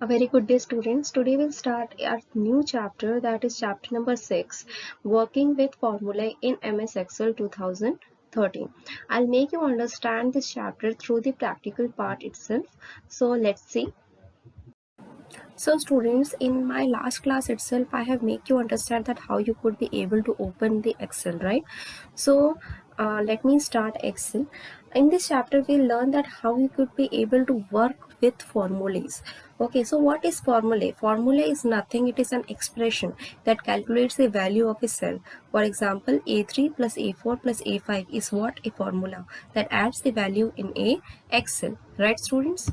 A very good day, students. Today we'll start our new chapter, that is chapter number 6, Working with Formulae in MS Excel 2013. I'll make you understand this chapter through the practical part itself. So let's see. So students, in my last class itself, I have make you understand that how you could be able to open the Excel, right? So let me start Excel. In this chapter, we learn that how you could be able to work with formulas. Okay, so what is formula? Formula is nothing, it is an expression that calculates the value of a cell. For example, A3 plus A4 plus A5 is what? A formula that adds the value in a Excel, right students?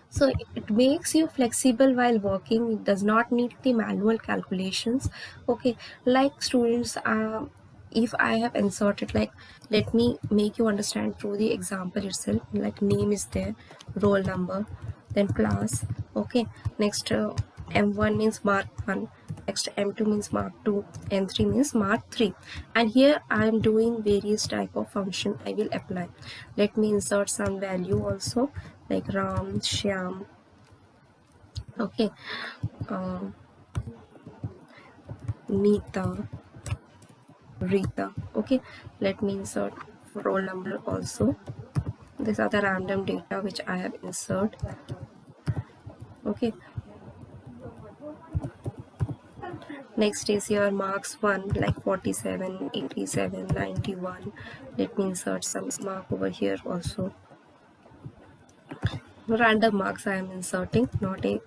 So it makes you flexible while working. It does not need the manual calculations. Okay, like students, if I have inserted, like, let me make you understand through the example itself. Like, name is there, roll number, then class. Okay, next M1 means mark 1, next M2 means mark 2, M3 means mark 3, and here I am doing various type of function I will apply. Let me insert some value also, like Ram, Shyam, okay, Neeta, Rita. Okay, let me insert roll number also. These are the random data which I have insert. Okay, next is your marks 1, like 47, 87, 91. Let me insert some mark over here also. Random marks I am inserting, not a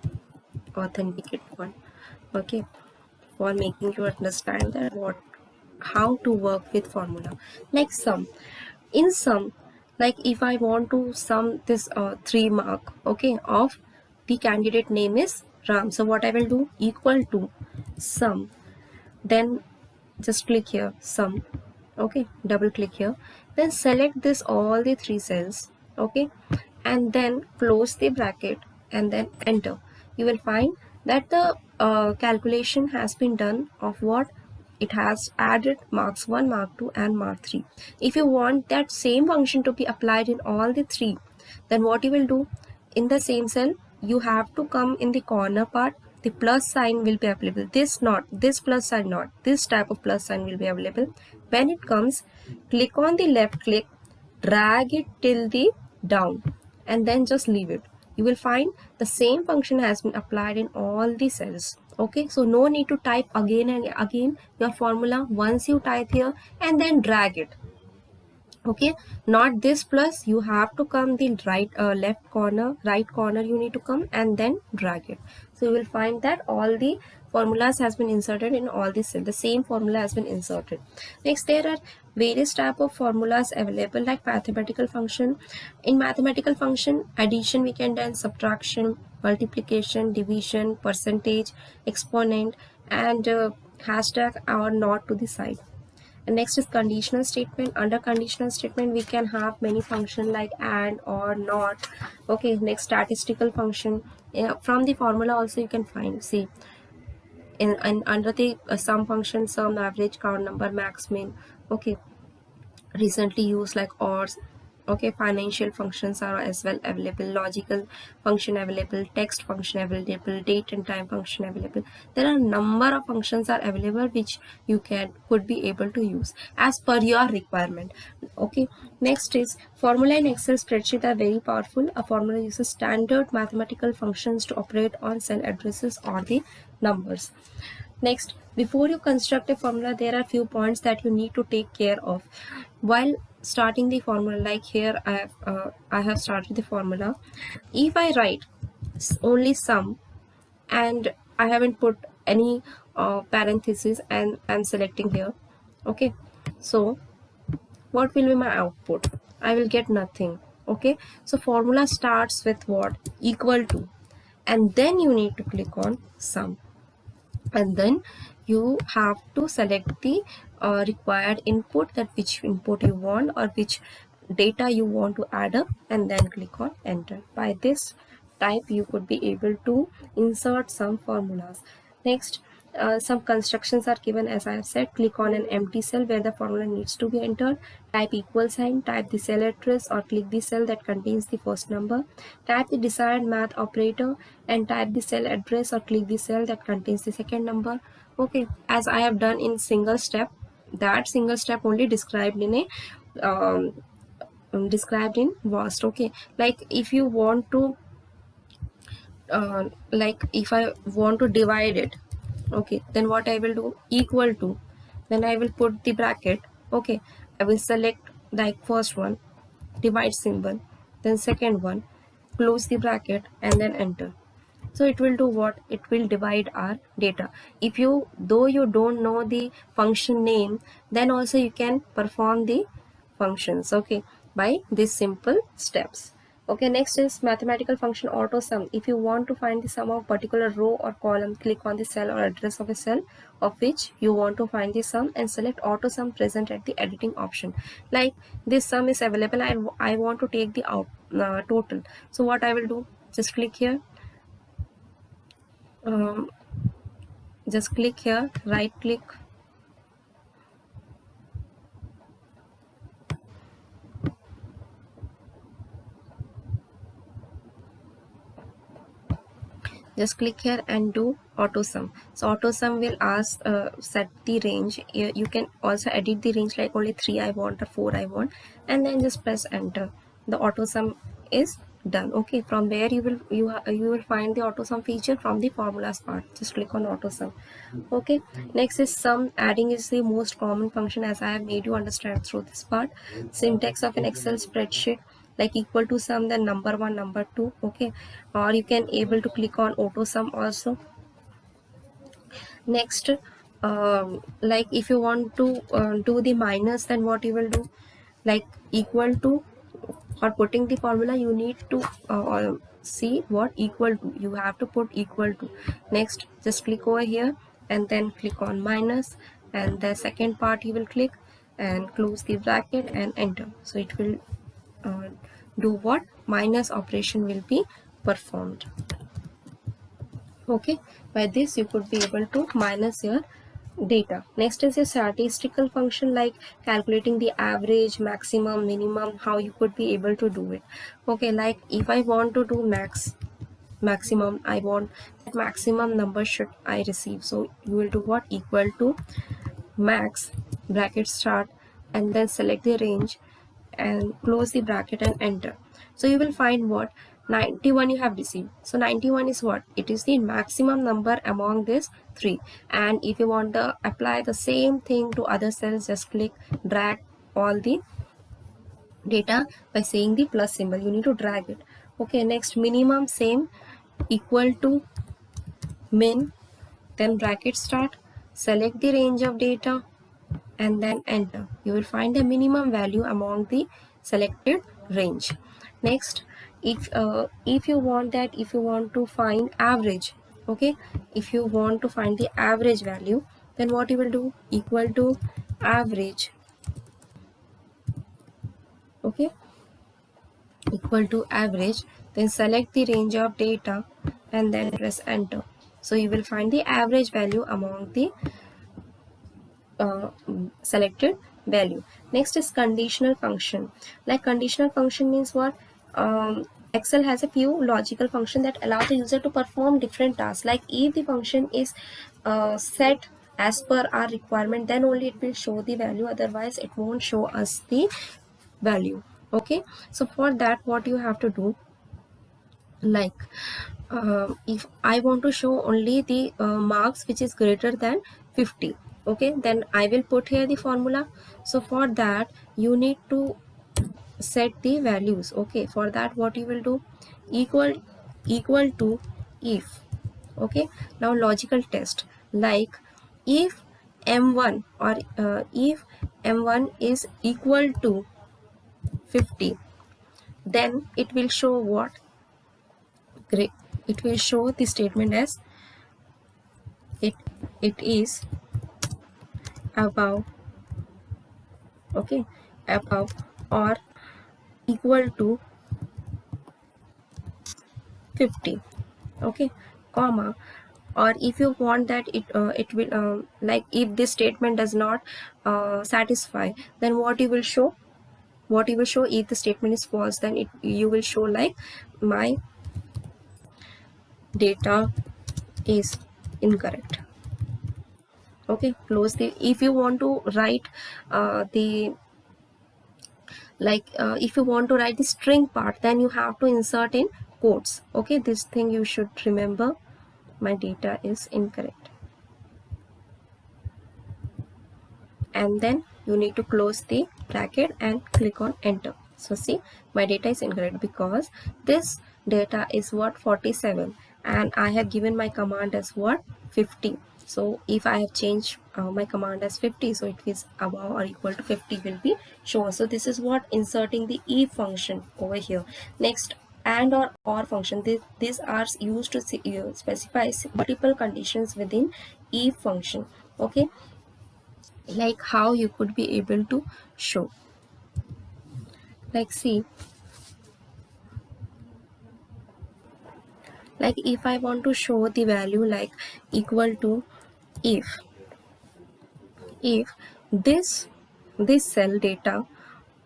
authenticate one. Okay, for making you understand that how to work with formula. Like sum, in sum, like if I want to sum this 3 mark, okay, of the candidate name is Ram, so what I will do, equal to sum, then just click here, sum. Okay, double click here, then select this all the 3 cells. Okay, and then close the bracket and then enter. You will find that the calculation has been done of what it has added marks 1, mark 2 and mark 3. If you want that same function to be applied in all the 3, then what you will do, in the same cell you have to come in the corner part, the plus sign will be available, this not, this plus sign not, this type of plus sign will be available. When it comes, click on the left click, drag it till the down and then just leave it. You will find the same function has been applied in all the cells. Okay, so no need to type again and again your formula. Once you type here and then drag it. Okay, not this plus, you have to come the left corner, right corner you need to come and then drag it. So you will find that all the formulas has been inserted in all the cells, the same formula has been inserted. Next, there are various type of formulas available, like mathematical function. In mathematical function, addition we can do, subtraction, multiplication, division, percentage, exponent, and hashtag or not to the side. And next is conditional statement. Under conditional statement we can have many function like and or not. Okay, next statistical function. From the formula also you can find, see, in under the sum function, sum, average, count, number, max, min. Okay, recently used like ORs. Okay, financial functions are as well available, logical function available, text function available, date and time function available. There are number of functions are available which you could be able to use as per your requirement. Okay, next is formula. In Excel spreadsheet are very powerful. A formula uses standard mathematical functions to operate on cell addresses or the numbers. Next, before you construct a formula, there are few points that you need to take care of while starting the formula. Like here I have started the formula. If I write only sum and I haven't put any parentheses and I'm selecting here, okay, so what will be my output? I will get nothing. Okay, so formula starts with what? Equal to, and then you need to click on sum, and then you have to select the required input, that which input you want or which data you want to add up, and then click on enter. By this type you could be able to insert some formulas. Next, Some constructions are given, as I have said. Click on an empty cell where the formula needs to be entered. Type equal sign, type the cell address, or click the cell that contains the first number. Type the desired math operator and type the cell address or click the cell that contains the second number. Okay, as I have done in single step, that single step only described in a described in VAST. Okay, like if you want to like if I want to divide it, okay, then what I will do, equal to, then I will put the bracket. Okay, I will select like first one, divide symbol, then second one, close the bracket, and then enter. So it will do what? It will divide our data. If you, though you don't know the function name, then also you can perform the functions, okay, by these simple steps. Okay, next is mathematical function auto sum. If you want to find the sum of particular row or column, click on the cell or address of a cell of which you want to find the sum and select auto sum present at the editing option. Like this sum is available and I want to take the total. So what I will do, just click here, um, just click here, right click, just click here and do auto sum. So auto sum will ask set the range. You can also edit the range, like only 3 I want or 4 I want, and then just press enter. The auto sum is done. Okay, from where you will find the auto sum feature from the formulas part. Just click on auto sum. Okay, next is sum. Adding is the most common function, as I have made you understand through this part. Syntax of an Excel spreadsheet, like equal to sum, then number one, number two. Okay, or you can able to click on auto sum also. Next, like if you want to do the minus, then what you will do, like equal to, for putting the formula you need to see what equal to, you have to put equal to. Next, just click over here and then click on minus, and the second part you will click and close the bracket and enter. So it will uh, do what? Minus operation will be performed. Okay, by this you could be able to minus your data. Next is a statistical function, like calculating the average, maximum, minimum, how you could be able to do it. Okay, like if I want to do maximum, I want that maximum number should I receive. So you will do what? Equal to max, bracket start, and then select the range and close the bracket and enter. So you will find what? 91 you have received. So 91 is what? It is the maximum number among these three. And if you want to apply the same thing to other cells, just click drag all the data by saying the plus symbol. You need to drag it. Okay, next, minimum, same, equal to min, then bracket start, select the range of data, and then enter. You will find the minimum value among the selected range. Next, if you want that, if you want to find average, okay, if you want to find the average value, then what you will do? Equal to average, okay, equal to average, then select the range of data and then press enter. So you will find the average value among the selected value. Next is conditional function. Like conditional function means what? Excel has a few logical function that allow the user to perform different tasks. Like if the function is set as per our requirement, then only it will show the value, otherwise it won't show us the value. Okay, so for that what you have to do, like if I want to show only the marks which is greater than 50, okay, then I will put here the formula. So for that you need to set the values. Okay, for that what you will do, equal to if. Okay, now logical test, like if m1 or if m1 is equal to 50, then it will show what? Great, it will show the statement as it is above, okay, above or equal to 50, okay, comma, or if you want that it will like if this statement does not satisfy, then what you will show, if the statement is false, then you will show like my data is incorrect. Okay, close the, if you want to write the if you want to write the string part, then you have to insert in quotes. Okay, this thing you should remember, my data is incorrect, and then you need to close the bracket and click on enter. So see, my data is incorrect because this data is what 47, and I have given my command as what 50. So if I have changed my command as 50, so it is above or equal to 50 will be shown. So this is what inserting the if function over here. Next, and or function, these are used to specify multiple conditions within if function. Okay, like how you could be able to show, like see, like if I want to show the value like equal to, if this cell data,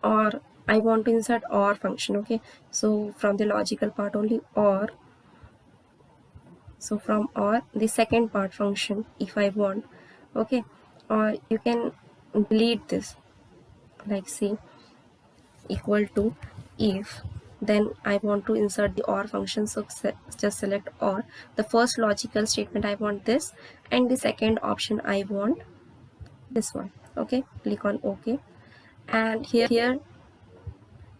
or I want to insert or function. Okay, so from the logical part only, or so from or the second part function if I want. Okay, or you can delete this, like see, equal to, if then I want to insert the or function, so just select or, the first logical statement I want this, and the second option I want this one. Okay, click on OK, and here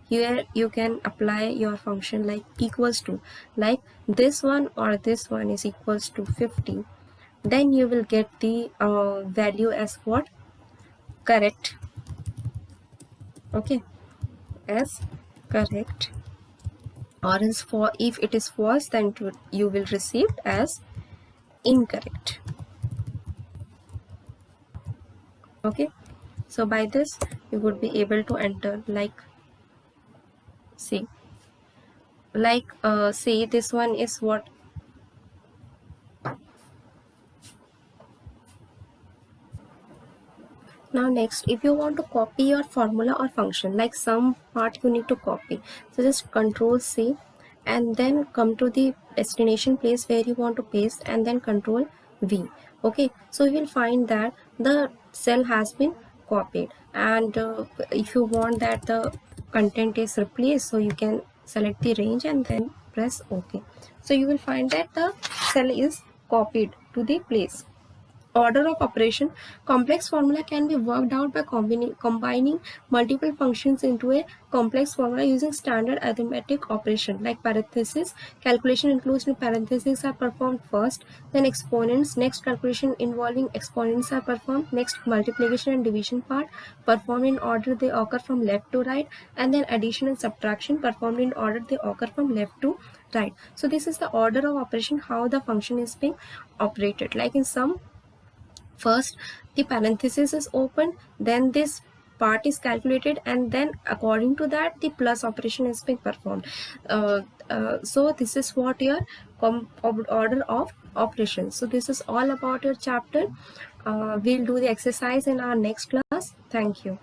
you can apply your function like equals to, like this one or this one is equals to 50, then you will get the value as what, correct. Okay, as correct, or else for if it is false, then you will receive as incorrect. Okay, so by this you would be able to enter like see, like say this one is what, now next if you want to copy your formula or function, like some part you need to copy, so just control C and then come to the destination place where you want to paste, and then control V. Okay, so you will find that the cell has been copied, and if you want that the content is replaced, so you can select the range and then press OK. So you will find that the cell is copied to the place. Order of operation. Complex formula can be worked out by combining multiple functions into a complex formula using standard arithmetic operation like parenthesis. Calculation includes new parentheses are performed first, then exponents. Next, calculation involving exponents are performed. Next, multiplication and division part performed in order they occur from left to right, and then addition and subtraction performed in order they occur from left to right. So this is the order of operation, how the function is being operated. Like in some, first the parenthesis is opened, then this part is calculated, and then according to that the plus operation is being performed. So this is what your order of operations. So this is all about your chapter. We'll do the exercise in our next class. Thank you.